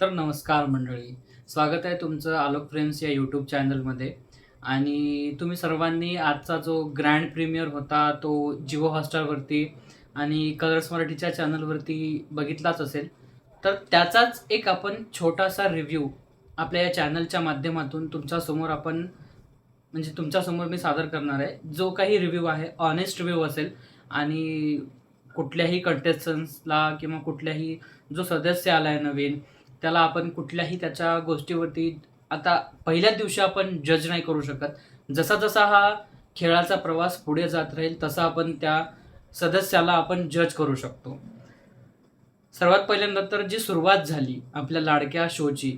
तर नमस्कार मंडळी. स्वागत आहे तुमचं आलोक फ्रेंड्स या यूट्यूब चॅनलमध्ये. आणि तुम्ही सर्वांनी आजचा जो ग्रँड प्रीमियर होता तो जिओ हॉटस्टारवरती आणि कलर्स मराठीच्या चॅनलवरती बघितलाच असेल. तर त्याचाच एक आपण छोटासा रिव्ह्यू आपल्या या चॅनलच्या माध्यमातून तुमच्यासमोर मी सादर करणार आहे. जो काही रिव्ह्यू आहे ऑनेस्ट रिव्ह्यू असेल आणि कुठल्याही कंटेस्टंट्सला किंवा कुठल्याही जो सदस्य आला आहे नवीन, त्याला आपण कुठल्याही त्याच्या गोष्टीवरती आता पहिल्याच दिवशी आपण जज नाही करू शकत. जसा-जसा हा खेळाचा प्रवास पुढे जात राहील, तसा आपण त्या सदस्याला आपण जज करू शकतो. सर्वात पहिल्यांदा तर जी सुरुवात झाली आपल्या लाडक्या शोची,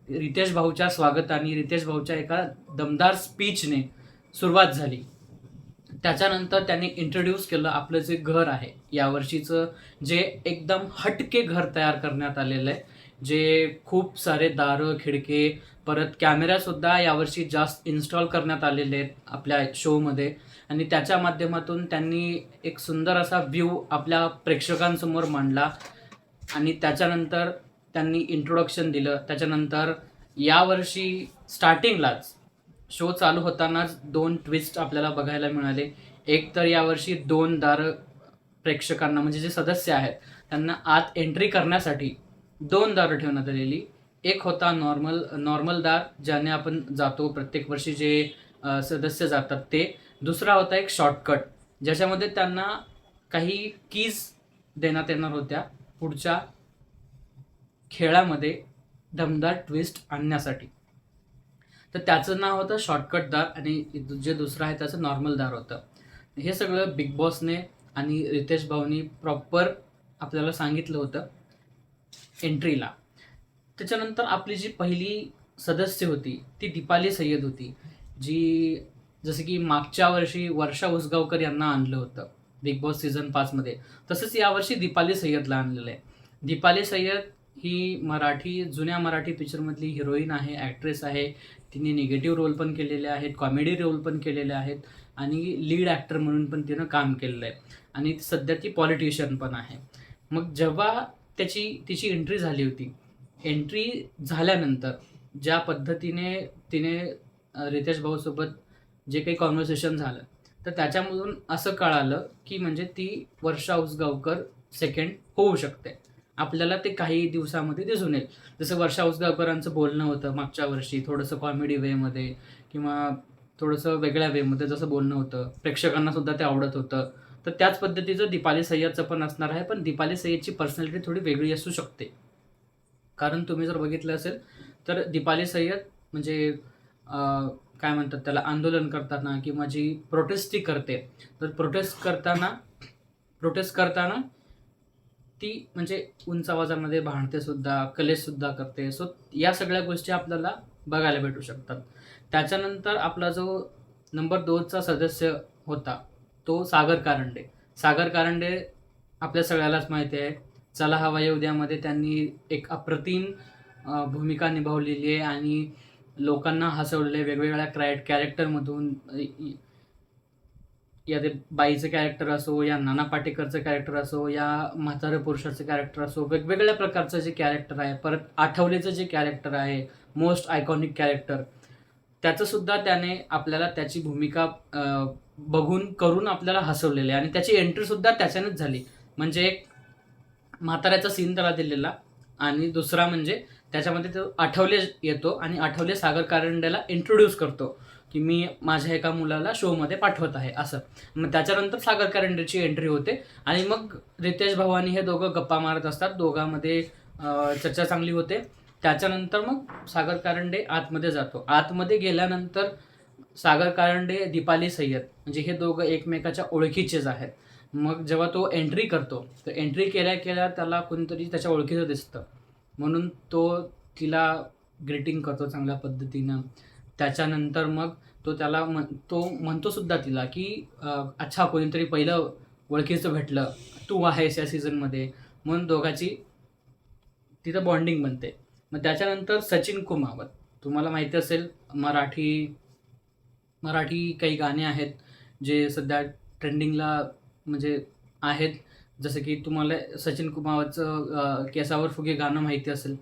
रितेश भाऊच्या स्वागताने, रितेश भाऊच्या एका दमदार स्पीचने सुरुवात झाली. त्याच्यानंतर त्यांनी इंट्रोड्यूस केलं आपलं जे घर आहे, यावर्षीचं जे एकदम हटके घर तयार करण्यात आलेलं आहे. जे खूप सारे दारं, खिडके, परत कॅमेरासुद्धा यावर्षी जास्त इन्स्टॉल करण्यात आलेले आहेत आपल्या शोमध्ये आणि त्याच्या माध्यमातून त्यांनी एक सुंदर असा व्ह्यू आपल्या प्रेक्षकांसमोर मांडला आणि त्याच्यानंतर त्यांनी इंट्रोडक्शन दिलं. त्याच्यानंतर यावर्षी स्टार्टिंगलाच शो चालू होतानाच 2 ट्विस्ट आपल्याला बघायला मिळाले. एक तर यावर्षी 2 दारं प्रेक्षकांना म्हणजे जे सदस्य आहेत, त्यांना आत एंट्री करण्यासाठी 2 दारं ठेवण्यात आलेली. एक होता नॉर्मल दार, ज्याने आपण जातो प्रत्येक वर्षी जे सदस्य जातात ते. दुसरा होता एक शॉर्टकट, ज्याच्यामध्ये त्यांना काही कीज देण्यात येणार होत्या पुढच्या खेळामध्ये दमदार ट्विस्ट आणण्यासाठी. तर त्याचं नाव होतं शॉर्टकट दार आणि जे दुसरं आहे त्याचं नॉर्मल दार होतं. हे सगळं बिग बॉसने आणि रितेश भाऊनी प्रॉपर आपल्याला सांगितलं होतं एंट्रीला. त्याच्यानंतर आपली जी पहिली सदस्य होती ती दीपाली सय्यद होती, जी जसं की मागच्या वर्षी वर्षा उसगावकर यांना आणलं होतं बिग बॉस सीझन 5 मध्ये, तसंच यावर्षी दीपाली सय्यदला आणलेलं आहे. दीपाली सय्यद ही जुन्या मराठी पिक्चरमधली हिरोईन आहे, ॲक्ट्रेस आहे. तिने निगेटिव्ह रोल पण केलेले आहेत, कॉमेडी रोल पण केलेले आहेत आणि लीड ॲक्टर म्हणून पण तिनं काम केलेलं आहे आणि सध्या ती पॉलिटिशियन पण आहे. मग जेव्हा तिची एंट्री झाली होती, एंट्री झाल्यानंतर ज्या पद्धतीने तिने रितेश भाऊसोबत जे काही कॉन्व्हर्सेशन झालं, तर त्याच्यामधून असं कळालं की म्हणजे ती वर्षा उसगावकर सेकंड होऊ शकते. आपल्याला ते काही दिवसामध्ये दिसून येईल. जसं वर्षा उसगावकरांचं बोलणं होतं मागच्या वर्षी थोडंसं कॉमेडी वेमध्ये किंवा थोडंसं वेगळ्या वेमध्ये जसं बोलणं होतं, प्रेक्षकांना सुद्धा ते आवडत होतं. तर त्याच पद्धतीचं दीपाली सय्यदचं पण असणार आहे. पण दीपाली सय्यदची पर्सनॅलिटी थोडी वेगळी असू शकते. कारण तुम्ही जर बघितलं असेल तर दीपाली सय्यद म्हणजे काय म्हणतात त्याला, आंदोलन करताना किंवा जी प्रोटेस्ट ती करते, तर प्रोटेस्ट करताना ती म्हणजे उंच आवाजामध्ये भांडतेसुद्धा, कलेशसुद्धा करते. सो या सगळ्या गोष्टी आपल्याला बघायला भेटू शकतात. त्याच्यानंतर आपला जो नंबर 2चा सदस्य होता, तो सागर कारंडे. सागर कारंडे आपल्या सगळ्यालाच माहिती आहे. चला हवा येऊ द्यामध्ये त्यांनी एक अप्रतिम भूमिका निभावलेली आहे आणि लोकांना हसवलेलं आहे वेगवेगळ्या कॅरेक्टरमधून. या ते बाईचं कॅरेक्टर असो, या नाना पाटेकरचं कॅरेक्टर असो, या म्हाताऱ्या पुरुषाचं कॅरेक्टर असो, वेगवेगळ्या प्रकारचं जे कॅरेक्टर आहे. परत आठवलेचं जे कॅरेक्टर आहे, मोस्ट आयकॉनिक कॅरेक्टर, त्याचंसुद्धा त्याने आपल्याला त्याची भूमिका करून आपल्याला हसवलेलं आहे आणि त्याची एंट्रीसुद्धा त्याच्यानेच झाली. म्हणजे एक म्हाताऱ्याचा सीन त्याला दिलेला आणि दुसरा म्हणजे त्याच्यामध्ये तो आठवले येतो आणि आठवले सागर कारंडेला इंट्रोड्यूस करतो की मी माझ्या एका मुलाला शोमध्ये पाठवत आहे असं. मग त्याच्यानंतर सागर कारंडेची एंट्री होते आणि मग रितेश भाऊ आणि हे दोघं गप्पा मारत असतात. दोघांमध्ये चर्चा चांगली होते. त्याच्यानंतर मग सागर कारंडे आतमध्ये जातो. आतमध्ये गेल्यानंतर सागर कारंडे, दीपाली सय्यद म्हणजे हे दोघं एकमेकाच्या ओळखीचेच आहेत. मग जेव्हा तो एंट्री करतो, तर एंट्री केल्या-केल्या त्याला कोणीतरी त्याच्या ओळखीचं दिसतं. म्हणून तो तिला ग्रीटिंग करतो चांगल्या पद्धतीनं. त्याच्यानंतर मग तो म्हणतो सुद्धा तिला, की अच्छा कोणीतरी पहिलं ओळखीचं भेटलं, तू आहेस या सीझनमध्ये. म्हणून दोघांची तिथं बॉन्डिंग बनते. मग त्याच्यानंतर सचिन कुमावत, तुम्हाला माहिती असेल मराठी काही गाणे आहेत, जे सध्या ट्रेंडिंगला म्हणजे आहेत. जसं की तुम्हाला सचिन कुमावतचं केसावर फुगे गाणं माहिती असेल.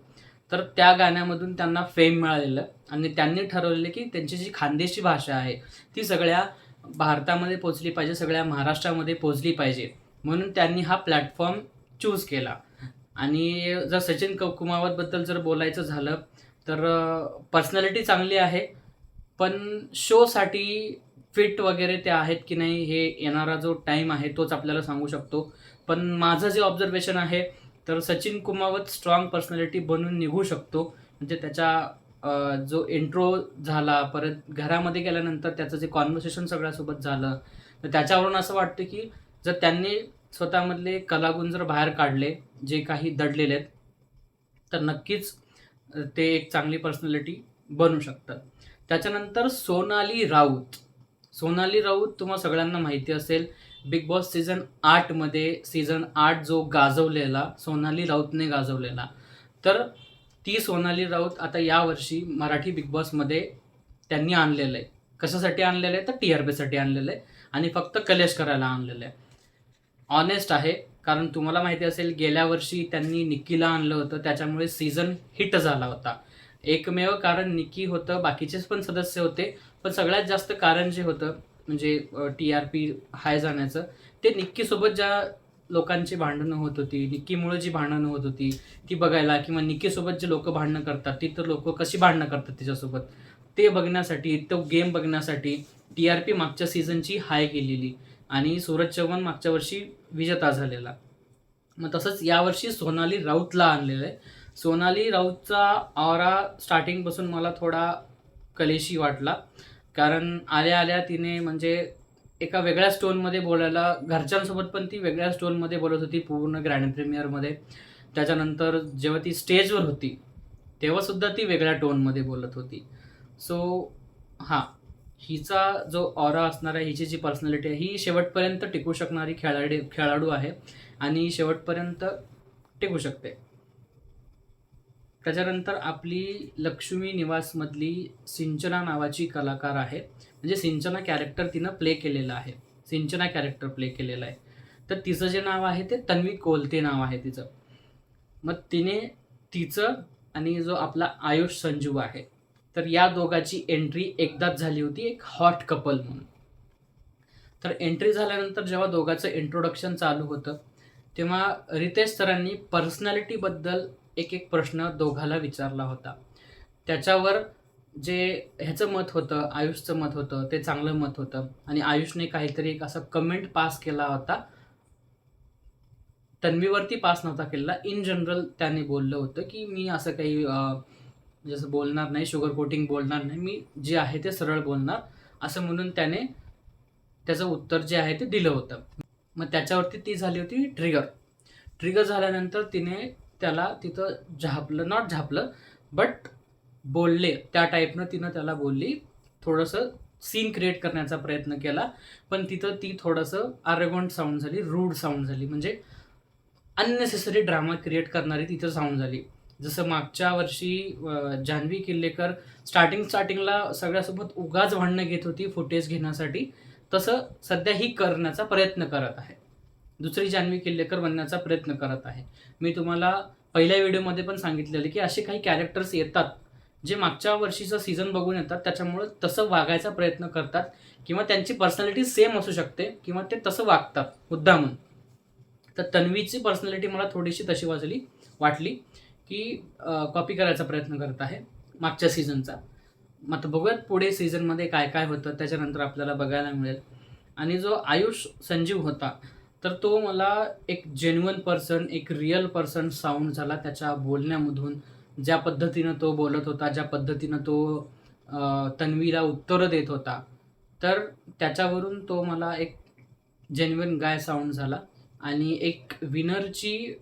तर त्या गाण्यामधून त्यांना फेम मिळालेलं आणि त्यांनी ठरवलेलं की त्यांची जी खानदेशी भाषा आहे ती सगळ्या भारतामध्ये पोचली पाहिजे, सगळ्या महाराष्ट्रामध्ये पोचली पाहिजे, म्हणून त्यांनी हा प्लॅटफॉर्म चूज केला. आणि जर सचिन कुमावतबद्दल जर बोलायचं झालं तर पर्सनॅलिटी चांगली आहे, पण शोसाठी फिट वगैरे ते आहेत की नाही हे येणारा जो टाईम आहे तोच आपल्याला सांगू शकतो. पण माझं जे ऑब्झर्वेशन आहे तर सचिन कुमावत स्ट्रॉंग पर्सनॅलिटी बनून निघू शकतो. म्हणजे त्याच्या जो इंट्रो झाला, परत घरामध्ये गेल्यानंतर त्याचं जे कॉन्व्हर्सेशन सगळ्यासोबत झालं, तर त्याच्यावरून असं वाटतं की जर त्यांनी स्वतःमधले कलागुण जर बाहेर काढले, जे काही दडलेले आहेत, तर नक्कीच ते एक चांगली पर्सनॅलिटी बनू शकतात. त्याच्यानंतर सोनाली राऊत. सोनाली राऊत तुम्हाला सगळ्यांना माहिती असेल, बिग बॉस सीझन 8मध्ये सीझन 8 जो गाजवलेला सोनाली राऊतने गाजवलेला. तर ती सोनाली राऊत आता यावर्षी मराठी बिग बॉसमध्ये त्यांनी आणलेलं आहे. कशासाठी आणलेलं आहे तर TRPसाठी आणलेलं आहे आणि फक्त कलेश करायला आणलेलं आहे. ऑनेस्ट आहे, कारण तुम्हाला माहिती असेल गेल्या वर्षी त्यांनी निक्कीला आणलं होतं, त्याच्यामुळे सीझन हिट झाला होता. एकमेव कारण निक्की होतं, बाकीचेच पण सदस्य होते, पण सगळ्यात जास्त कारण जे होतं म्हणजे TRP हाय जाण्याचं, ते निक्कीसोबत ज्या लोकांची भांडणं होत होती, निक्कीमुळे जी भांडणं होत होती ती बघायला, किंवा निक्कीसोबत जे लोक भांडणं करतात ती तर लोक कशी भांडणं करतात तिच्यासोबत, ते बघण्यासाठी, तो गेम बघण्यासाठी TRP मागच्या सीझनची हाय केलेली आणि सूरज चव्हाण मागच्या वर्षी विजेता झालेला. मग तसंच यावर्षी सोनाली राऊतला आणलेलं आहे. सोनाली राऊतचा ऑरा स्टार्टिंगपासून मला थोडा कलेशी वाटला, कारण आल्या आल्या तिने म्हणजे एका वेगळ्या स्टोनमध्ये बोलायला, घरच्यांसोबत पण ती वेगळ्या स्टोनमध्ये बोलत होती पूर्ण ग्रँड प्रीमियरमध्ये. त्याच्यानंतर जेव्हा ती स्टेजवर होती तेव्हासुद्धा ती वेगळ्या टोनमध्ये बोलत होती. सो हां, हिचा जो ऑरा असणार आहे, हिची जी पर्सनॅलिटी आहे, ही शेवटपर्यंत टिकू शकणारी खेळाडू आहे आणि शेवटपर्यंत टिकू शकते. त्याच्यानंतर आपली लक्ष्मी निवासमधली सिंचना नावाची कलाकार आहे. म्हणजे सिंचना कॅरेक्टर तिनं प्ले केलेलं आहे. सिंचना कॅरेक्टर प्ले केलेलं आहे. तर तिचं जे नाव आहे ते तन्वी कोलते नाव आहे तिचं. मग तिने तिचं आणि जो आपला आयुष संजू आहे, तर या दोघांची एंट्री एकदाच झाली होती, एक हॉट कपल म्हणून. तर एंट्री झाल्यानंतर जेव्हा दोघांचं इंट्रोडक्शन चालू होतं तेव्हा रितेश सरांनी पर्सनॅलिटीबद्दल एक एक प्रश्न दोघाला विचारला होता. त्याच्यावर जे ह्याचं मत होतं, आयुषचं मत होतं, ते चांगलं मत होतं आणि आयुषने काहीतरी एक असा कमेंट पास केला होता. तन्वीवरती पास नव्हता केलेला, इन जनरल त्याने बोललं होतं की मी असं काही जसं बोलणार नाही, शुगर कोटिंग बोलणार नाही, मी जे आहे ते सरळ बोलणार, असं म्हणून त्याने त्याचं उत्तर जे आहे ते दिलं होतं. मग त्याच्यावरती ती झाली होती ट्रिगर झाल्यानंतर तिने त्याला तिथं नॉट झापलं, बट बोलले त्या टाईपनं तिनं त्याला बोलली, थोडंसं सीन क्रिएट करण्याचा प्रयत्न केला, पण तिथं ती थोडंसं आर्गोंट साऊंड झाली, रूड साऊंड झाली, म्हणजे अननेसेसरी ड्रामा क्रिएट करणारी तिथं साऊंड झाली. जसं मागच्या वर्षी जान्हवी किल्लेकर स्टार्टिंगला सगळ्यासोबत उगाच भांडणं घेत होती फुटेज घेण्यासाठी, तसं सध्या ही करण्याचा प्रयत्न करत आहे, दुसरी जान्हवी किल्लेकर बनण्याचा प्रयत्न करत आहे. मी तुम्हाला पहिल्या व्हिडिओमध्ये पण सांगितलेलं की असे काही कॅरेक्टर्स येतात जे मागच्या वर्षीचं सीझन बघून येतात, त्याच्यामुळे तसं वागायचा प्रयत्न करतात, किंवा त्यांची पर्सनॅलिटी सेम असू शकते किंवा ते तसं वागतात मुद्दामून. तर तन्वीची पर्सनॅलिटी मला थोडीशी तशी वाटली की कॉपी करायचा प्रयत्न करत आहे मागच्या सीझनचा. मग आता बघूयात पुढे सीझनमध्ये काय काय होतं, त्याच्यानंतर आपल्याला बघायला मिळेल. आणि जो आयुष संजीव होता, तर तो मला एक जेन्युइन पर्सन, एक रिअल पर्सन साऊंड झाला त्याच्या बोलण्यामधून. ज्या पद्धतीनं तो बोलत होता, ज्या पद्धतीनं तो तन्वीला उत्तरं देत होता, तर त्याच्यावरून तो मला एक जेन्युइन गाय साऊंड झाला आणि एक विनरची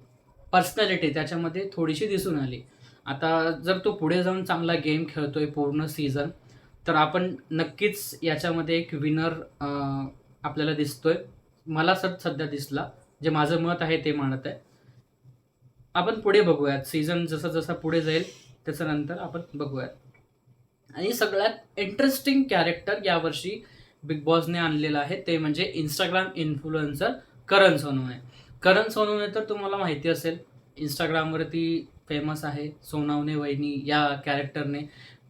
पर्सनॅलिटी त्याच्यामध्ये थोडीशी दिसून आली. आता जर तो पुढे जाऊन चांगला गेम खेळतोय पूर्ण सीझन, तर आपण नक्कीच याच्यामध्ये एक विनर आपल्याला दिसतोय. मला सध्या दिसला, जे माझं मत आहे ते मानत आहे. आपण पुढे बघूयात, सीझन जसा जसा पुढे जाईल त्याच्यानंतर आपण बघूयात. आणि सगळ्यात इंटरेस्टिंग कॅरेक्टर यावर्षी बिग बॉसने आणलेलं आहे ते म्हणजे इंस्टाग्राम इन्फ्लुएन्सर करण सोनवणे. करण सोनवणे तर तुम्हाला माहिती असेल, इंस्टाग्रामवरती फेमस आहे. सोनावणे वहिनी या कॅरेक्टरने.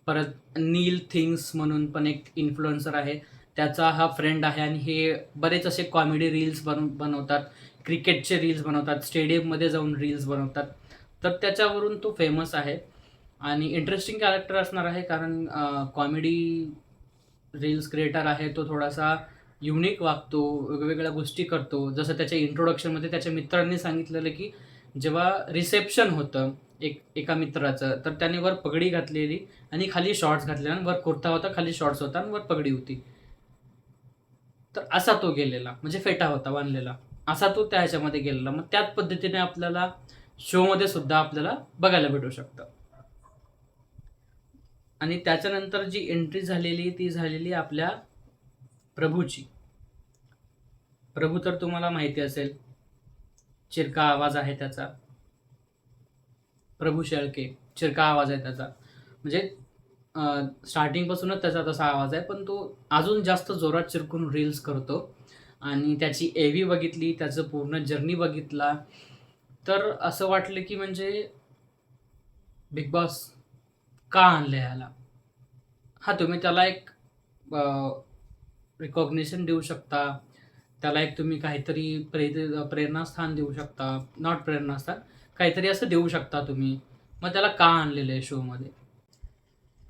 परत नील थिंग्स म्हणून पण एक इन्फ्लुएन्सर आहे. त्याचा हा फ्रेंड आहे आणि हे बरेच असे कॉमेडी रील्स बनवतात. क्रिकेटचे रील्स बनवतात. स्टेडियममध्ये जाऊन रील्स बनवतात. तर त्याच्यावरून तो फेमस आहे आणि इंटरेस्टिंग कॅरेक्टर असणार आहे कारण कॉमेडी रील्स क्रिएटर आहे. तो थोडासा युनिक वागतो, वेगवेगळ्या गोष्टी करतो. जसं त्याच्या इंट्रोडक्शनमध्ये त्याच्या मित्रांनी सांगितलेलं, की जेव्हा रिसेप्शन होतं एका मित्राचं, तर त्याने वर पगडी घातलेली आणि खाली शॉर्ट्स घातलेले आणि वर कुर्ता होता, खाली शॉर्ट्स होता आणि वर पगडी होती. तर असा तो गेलेला, म्हणजे फेटा होता बांधलेला. असा तो त्या ह्याच्यामध्ये गेलेला. मग त्याच पद्धतीने आपल्याला शोमध्ये सुद्धा आपल्याला बघायला भेटू शकतं. आणि त्याच्यानंतर जी एंट्री झालेली ती झालेली आपल्या प्रभूची. प्रभू तर तुम्हाला माहिती असेल, चिरका आवाज आहे त्याचा. प्रभू शेळके, चिरका आवाज आहे त्याचा. म्हणजे स्टार्टिंगपासूनच त्याचा तसा आवाज आहे, पण तो अजून जास्त जोरात चिरकून रील्स करतो. आणि त्याची एव्ही बघितली, त्याचं पूर्ण जर्नी बघितला, तर असं वाटलं की म्हणजे बिग बॉस का आणलं ह्याला? हां, तुम्ही त्याला एक रिकॉग्निशन देऊ शकता. त्याला एक तुम्ही काहीतरी प्रेरणास्थान देऊ शकता. नॉट प्रेरणास्थान, काहीतरी असं देऊ शकता तुम्ही. मग त्याला का आणलेलं आहे शोमध्ये?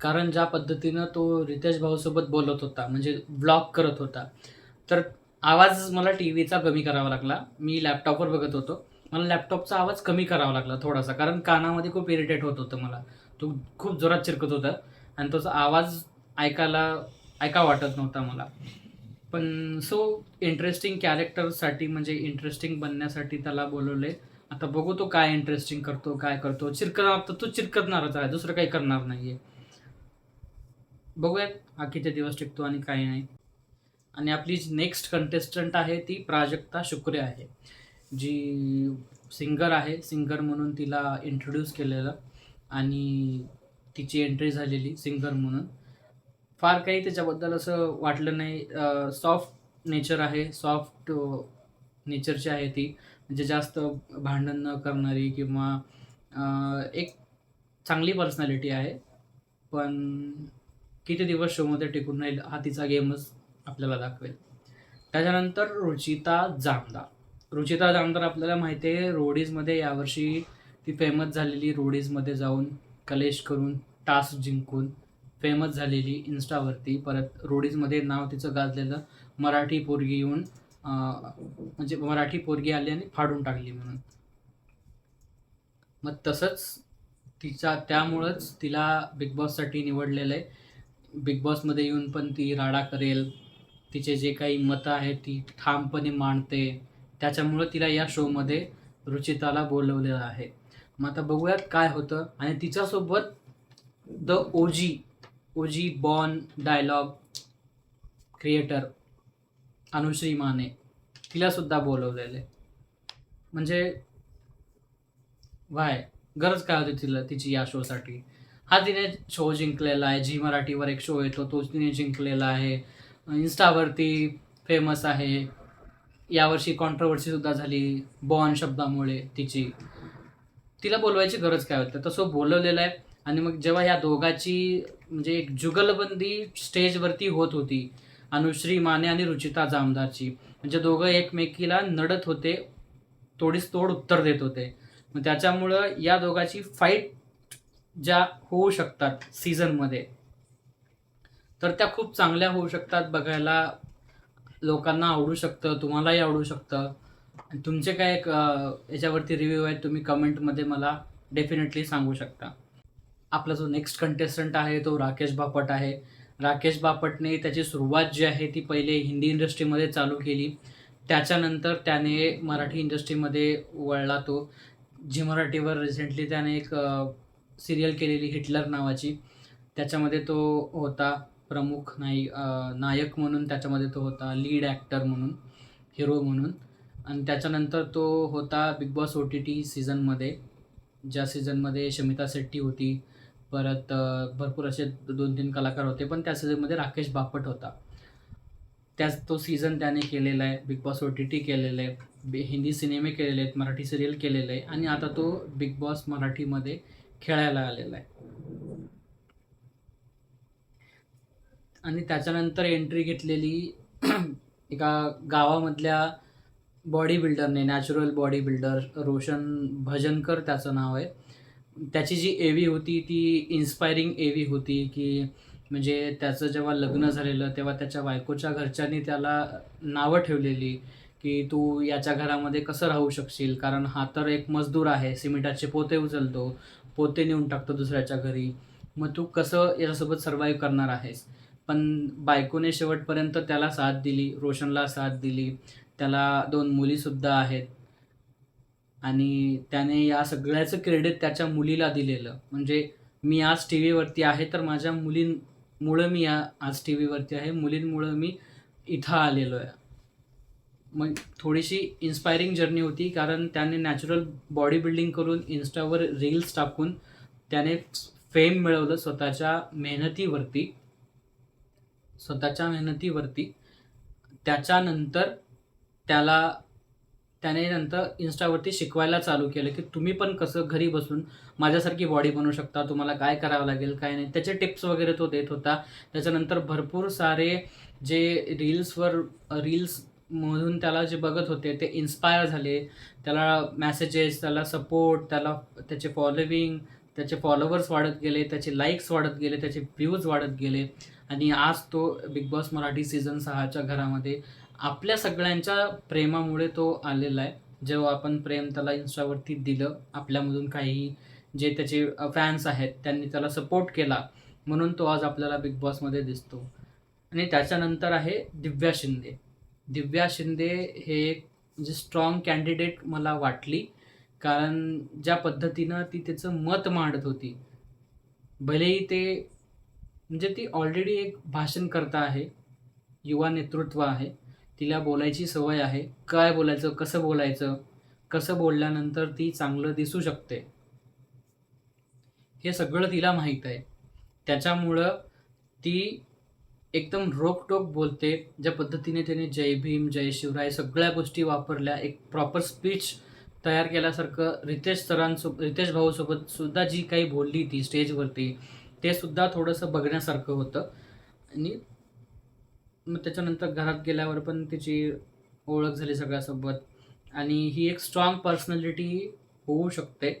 कारण ज्या पद्धतीनं तो रितेश भाऊसोबत बोलत होता, म्हणजे व्लॉग करत होता, तर आवाज मला टीव्हीचा कमी करावा लागला. मी लॅपटॉपवर बघत होतो. मला लॅपटॉपचा आवाज कमी करावा लागला थोडासा, कारण कानामध्ये खूप इरिटेट होत होतं मला. तो खूप जोरात चिरकत होता आणि त्याचा आवाज ऐका वाटत नव्हता मला. पण सो इंटरेस्टिंग कॅरेक्टरसाठी, म्हणजे इंटरेस्टिंग बनण्यासाठी त्याला बोलवले. आता बघू तो काय इंटरेस्टिंग करतो, काय करतो. चिरकणार तर तो चिरकतणारच आहे, दुसरं काही करणार नाहीये. बघूयात हा किती दिवस टिकतो आणि काही नाही. आणि आपली नेक्स्ट कंटेस्टंट आहे ती प्राजक्ता शुक्रे आहे, जी सिंगर आहे. सिंगर म्हणून तिला इंट्रोड्यूस केलेलं आणि तिची एंट्री झालेली सिंगर म्हणून. फार काही त्याच्याबद्दल असं वाटलं नाही. सॉफ्ट नेचर आहे, सॉफ्ट नेचरची आहे ती. म्हणजे जास्त भांडण न करणारी किंवा एक चांगली पर्सनॅलिटी आहे. पण किती दिवस शोमध्ये टिकून राहील हा तिचा गेमच आपल्याला दाखवेल. त्याच्यानंतर रुचिता जामदार. रुचिता जामदार आपल्याला माहिती आहे, रोडीजमध्ये यावर्षी ती फेमस झालेली. रोडीजमध्ये जाऊन कलेश करून, टास्क जिंकून फेमस झालेली इन्स्टावरती. परत रोडीजमध्ये नाव तिचं गाजलेलं. मराठी पोरगी येऊन म्हणजे मराठी पोरगी आली आणि फाडून टाकली म्हणून. मग तसंच त्यामुळंच तिला बिग बॉससाठी निवडलेलं आहे. बिग बॉसमध्ये येऊन पण ती राडा करेल. तिचे जे काही मतं आहेत ती ठामपणे मांडते. त्याच्यामुळं तिला या शोमध्ये रुचिताला बोलवलेलं आहे. मग आता बघूयात काय होतं. आणि तिच्यासोबत the OG born dialogue creator Anushree Mane, तिलासुद्धा बोलवलेले. म्हणजे गरज काय होती तिची या शोसाठी? हा तिने शो जिंकलेला आहे. झी मराठीवर एक शो येतो, तोच तिने जिंकलेला आहे. इन्स्टावरती फेमस आहे. यावर्षी कॉन्ट्रोवर्सीसुद्धा झाली बॉर्न शब्दामुळे तिची. तिला बोलवायची गरज काय होती? तसं बोलवलेलं आहे. आणि मग जेव्हा ह्या दोघांची म्हणजे एक जुगलबंदी स्टेजवरती होत होती, अनुश्री माने आणि रुचिता जामदारची, म्हणजे दोघं एकमेकीला नडत होते, तोडीस तोड उत्तर देत होते. मग त्याच्यामुळं या दोघांची फाईट ज्या होऊ शकतात सीझनमध्ये, तर त्या खूप चांगल्या होऊ शकतात. बघायला लोकांना आवडू शकतं, तुम्हालाही आवडू शकतं. आणि तुमचे काय याच्यावरती रिव्ह्यू आहेत, तुम्ही कमेंटमध्ये मला डेफिनेटली सांगू शकता. आपला जो नेक्स्ट कंटेस्टंट आहे तो राकेश बापट आहे. राकेश बापटने त्याची सुरुवात जी आहे ती पहिले हिंदी इंडस्ट्रीमध्ये चालू केली. त्याच्यानंतर त्याने मराठी इंडस्ट्रीमध्ये वळला तो. झी मराठीवर रिसेंटली त्याने एक सिरियल केलेली हिटलर नावाची. त्याच्यामध्ये तो होता प्रमुख नायक म्हणून. त्याच्यामध्ये तो होता लीड ॲक्टर म्हणून, हिरो म्हणून. आणि त्याच्यानंतर तो होता बिग बॉस OTT सीझनमध्ये, ज्या सीझनमध्ये शमिता शेट्टी होती. परत भरपूर असे 2-3 कलाकार होते, पण त्या सीझनमध्ये राकेश बापट होता. तो सीझन त्याने केलेला आहे. बिग बॉस OTT केलेलं आहे, हिंदी सिनेमे केलेले आहेत, मराठी सिरियल केलेलं आहे आणि आता तो बिग बॉस मराठीमध्ये खेळायला आलेला आहे. आणि त्याच्यानंतर एंट्री घेतलेली एका गावामधल्या बॉडी बिल्डरने, natural body builder Roshan Bhajankar त्याचं नाव आहे. त्याची जी एव्ही होती ती इन्स्पायरिंग एव्ही होती, की म्हणजे त्याचं जेव्हा लग्न झालेलं तेव्हा त्याच्या बायकोच्या घरच्यांनी त्याला नावं ठेवलेली, की तू याच्या घरामध्ये कसं राहू शकशील, कारण हा तर एक मजदूर आहे, सिमेंटाचे पोते उचलतो, पोते नेऊन टाकतो दुसऱ्याच्या घरी, मग तू कसं याच्यासोबत सर्व्हाइव्ह करणार आहेस. पण बायकोने शेवटपर्यंत त्याला साथ दिली, रोशनला साथ दिली. त्याला 2 मुलीसुद्धा आहेत आणि त्याने या सगळ्याचं क्रेडिट त्याच्या मुलीला दिलेलं. म्हणजे मी आज टीव्हीवरती आहे तर माझ्या मुलींमुळं मी आज टीव्हीवरती आहे, मुलींमुळं मी इथं आलेलो आहे. मग थोडीशी इन्स्पायरिंग जर्नी होती, कारण त्याने नॅचरल बॉडी बिल्डिंग करून इन्स्टावर रील्स टाकून त्याने फेम मिळवलं स्वतःच्या मेहनतीवरती. त्याच्यानंतर त्याने नंतर इन्स्टावरती शिकवायला चालू केलं, की तुम्ही पण कसं घरी बसून माझ्यासारखी बॉडी बनवू शकता, तुम्हाला काय करावं लागेल, काय नाही. त्याचे टिप्स वगैरे तो देत होता. त्याच्यानंतर भरपूर सारे जे रील्समधून त्याला जे बघत होते ते इन्स्पायर झाले. त्याला मेसेजेस, त्याला सपोर्ट, त्याचे फॉलोविंग, त्याचे फॉलोवर्स वाढत गेले, त्याचे लाईक्स वाढत गेले, त्याचे व्ह्यूज वाढत गेले आणि आज तो बिग बॉस मराठी सीझन 6च्या घरामध्ये आपल्या सगळ्यांच्या प्रेमामुळे तो आलेला आहे. जेव्हा आपण प्रेम त्याला इन्स्टावरती दिलं, आपल्यामधून काही जे त्याचे फॅन्स आहेत त्यांनी त्याला सपोर्ट केला, म्हणून तो आज आपल्याला बिग बॉसमध्ये दिसतो. आणि त्याच्यानंतर आहे दिव्या शिंदे. दिव्या शिंदे हे एक म्हणजे स्ट्रॉंग कॅन्डिडेट मला वाटली, कारण ज्या पद्धतीनं ती त्याचं मत मांडत होती, भलेही ते म्हणजे ती ऑलरेडी एक भाषणकर्ता आहे, युवा नेतृत्व आहे, तिला बोलायची सवय आहे. काय बोलायचं, कसं बोलल्यानंतर ती चांगलं दिसू शकते, हे सगळं तिला माहीत आहे. त्याच्यामुळं ती एकदम रोखटोक बोलते. ज्या पद्धतीने त्याने जय भीम, जय शिवराय सगळ्या गोष्टी वापरल्या, एक प्रॉपर स्पीच तयार केल्यासारखं रितेश भाऊसोबत सुद्धा जी काही बोलली ती स्टेजवरती, ते सुद्धा थोडंसं बघण्यासारखं होतं. आणि मग त्याच्यानंतर घरात गेल्यावर पण तिची ओळख झाली सगळ्यासोबत आणि ही एक स्ट्रॉंग पर्सनॅलिटी होऊ शकते.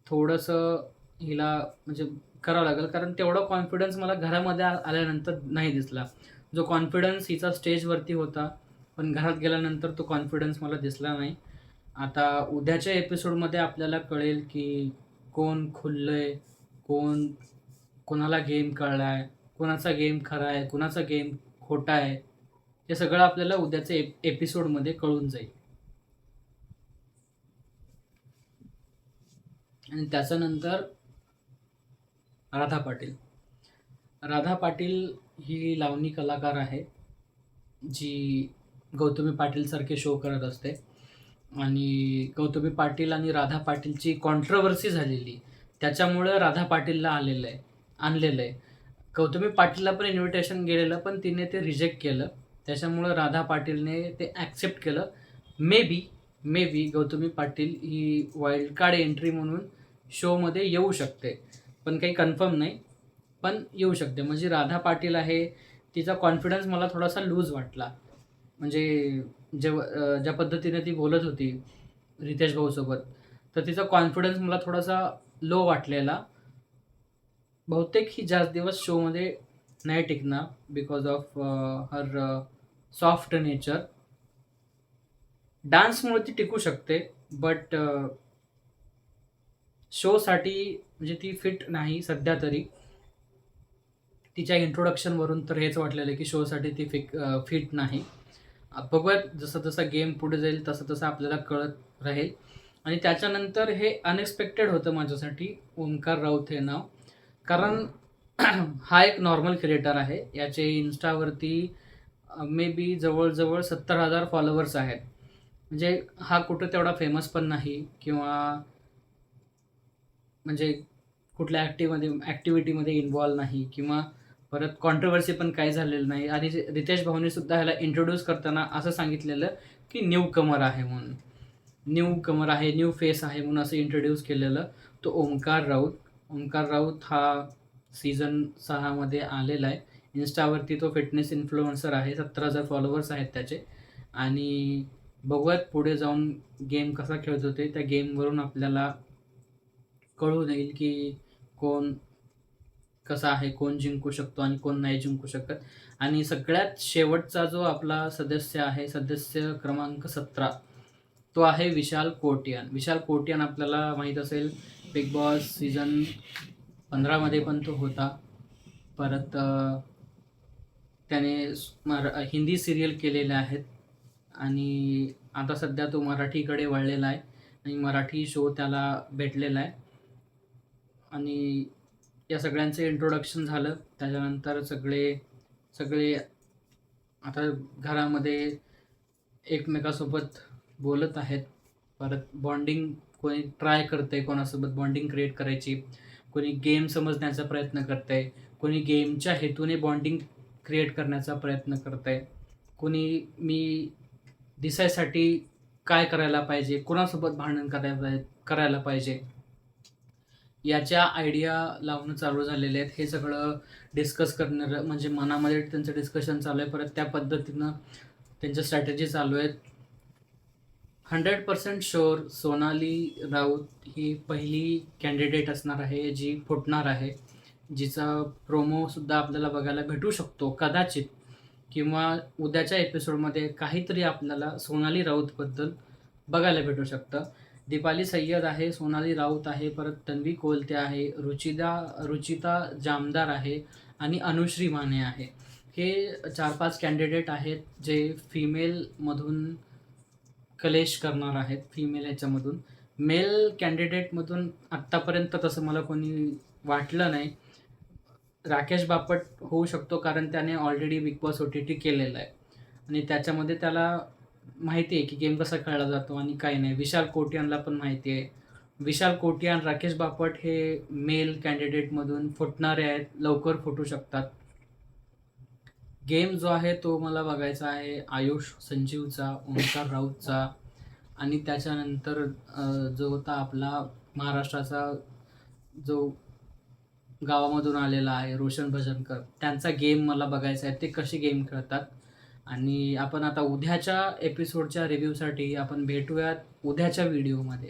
थोडंसं हिला म्हणजे करावं लागेल, कारण तेवढा कॉन्फिडन्स मला घरामध्ये आल्यानंतर नाही दिसला. जो कॉन्फिडन्स हिचा स्टेजवरती होता, पण घरात गेल्यानंतर तो कॉन्फिडन्स मला दिसला नाही. आता उद्याच्या एपिसोडमध्ये आपल्याला कळेल की कोण खुललंय, कोणाला गेम कळला आहे, कोणाचा गेम खरा आहे, कोणाचा गेम खोटा आहे, हे सगळं आपल्याला उद्याच्या एपिसोडमध्ये कळून जाईल. आणि त्याच्यानंतर राधा पाटील ही लावणी कलाकार आहे, जी गौतमी पाटीलसारखे शो करत असते. आणि गौतमी पाटील आणि राधा पाटीलची कॉन्ट्रोवर्सी झालेली, त्याच्यामुळं राधा पाटीलला आणलेलं आहे. गौतमी पाटीलला पण इन्व्हिटेशन गेलेलं, पण तिने ते रिजेक्ट केलं. त्याच्यामुळं राधा पाटीलने ते ॲक्सेप्ट केलं. May be Gautami Patil he wild card entry म्हणून शोमध्ये येऊ शकते, पण काही कन्फर्म नाही, पण येऊ शकते. म्हणजे राधा पाटील आहे, तिचा कॉन्फिडन्स मला थोडासा लूज वाटला. म्हणजे ज्या पद्धतीने ती बोलत होती रितेश भाऊसोबत, तर तिचा कॉन्फिडन्स मला थोडासा लो वाटलेला. बहुतेक ही जास्त दिवस शोमध्ये नाही टिकणार because of her soft nature. डान्समुळे ती टिकू शकते, बट शोसाठी म्हणजे ती फिट नाही सध्या तरी. तिच्या इंट्रोडक्शनवरून तर हेच वाटलेलं की शोसाठी ती फिट नाही. बघूयात, जसं गेम पुढे जाईल तसं आपल्याला कळत राहील. आणि त्याच्यानंतर हे अनएक्सपेक्टेड होतं माझ्यासाठी, ओंकार राऊत हे नाव. कारण हा एक नॉर्मल क्रिएटर आहे. याचे इन्स्टावरती मे बी जवळजवळ 70,000 फॉलोवर्स आहेत. म्हणजे हा कुठं तेवढा फेमस पण नाही, किंवा म्हणजे कुठल्या ॲक्टिव्हिटीमध्ये इन्व्हॉल्व नाही, किंवा परत कॉन्ट्रोवर्सी पण काही झालेलं नाही आणि रितेश भाऊनी सुद्धा ह्याला इंट्रोड्यूस करताना असं सांगितलेलं की न्यू कमर आहे म्हणून. न्यू कमर आहे, न्यू फेस आहे म्हणून असं इंट्रोड्यूस केलेलं. तो ओमकार राऊत. ओमकार राऊत हा सीझन 6 मध्ये आलेला आहे. इन्स्टावरती तो फिटनेस इन्फ्लुएन्सर आहे. 17,000 फॉलोअर्स आहेत त्याचे. आणि बघूयात पुढे जाऊन गेम कसा खेळत होते. त्या गेमवरून आपल्याला कळून येईल की कोण कसा आहे, कोण जिंकू शकतो आणि कोण नाही जिंकू शकत. आणि सगळ्यात शेवटचा जो आपला सदस्य आहे, सदस्य क्रमांक 17, तो आहे विशाल कोटियान. विशाल कोटियान आपल्याला माहीत असेल, बिग बॉस सीझन 15 मध्ये पण तो होता. परत त्याने हिंदी सिरियल केलेल्या आहेत आणि आता सध्या तो मराठीकडे वळलेला आहे आणि मराठी शो त्याला भेटलेला आहे. आणि या सगळ्यांचं इंट्रोडक्शन झालं. त्याच्यानंतर सगळे आता घरामध्ये एकमेकांसोबत बोलत आहेत. परत बॉन्डिंग कोणी ट्राय करतंय कोणासोबत बॉन्डिंग क्रिएट करायची. कोणी गेम समजण्याचा प्रयत्न करतंय. कोणी गेमच्या हेतूने बॉन्डिंग क्रिएट करण्याचा प्रयत्न करतंय. कोणी मी दिसायसाठी काय करायला पाहिजे, कोणासोबत भांडण करायला पाहिजे, याच्या आयडिया लावणं चालू झालेले आहेत. हे सगळं डिस्कस करणं म्हणजे मनामध्ये त्यांचं डिस्कशन चालू आहे. परत त्या पद्धतीनं त्यांच्या स्ट्रॅटेजी चालू आहेत. 100% शुअर सोनाली राऊत ही पहिली कॅन्डिडेट असणार आहे जी फुटणार आहे, जिचा प्रोमोसुद्धा आपल्याला बघायला भेटू शकतो कदाचित. किंवा उद्याच्या एपिसोडमध्ये काहीतरी आपल्याला सोनाली राऊतबद्दल बघायला भेटू शकतं. दीपाली सय्यद आहे, सोनाली राऊत आहे, परत तन्वी कोलते आहे, रुचिता जामदार आहे आणि अनुश्री माने आहे. हे 4-5 कॅन्डिडेट आहेत जे फिमेलमधून कलेश करणार आहेत. फिमेल ह्याच्यामधून मेल कॅन्डिडेटमधून आत्तापर्यंत तसं मला कोणी वाटलं नाही. राकेश बापट होऊ शकतो कारण त्याने ऑलरेडी बिग बॉस OTT केलेलं आहे आणि त्याच्यामध्ये त्याला माहिती आहे की गेम कसा खेळला जातो आणि काही नाही. विशाल कोटियानला पण माहिती आहे. विशाल कोटियान, राकेश बापट हे मेल कॅन्डिडेटमधून फुटणारे आहेत, लवकर फुटू शकतात. गेम जो आहे तो मला बघायचा आहे आयुष संजीवचा, ओंकार राऊतचा आणि त्याच्यानंतर जो होता आपला महाराष्ट्राचा जो गावामधून आलेला आहे रोशन भजनकर, त्यांचा गेम मला बघायचा आहे. ते कशी गेम खेळतात. आणि आपण आता उद्याच्या एपिसोडच्या रिव्ह्यूसाठी आपण भेटूयात उद्याच्या व्हिडिओमध्ये.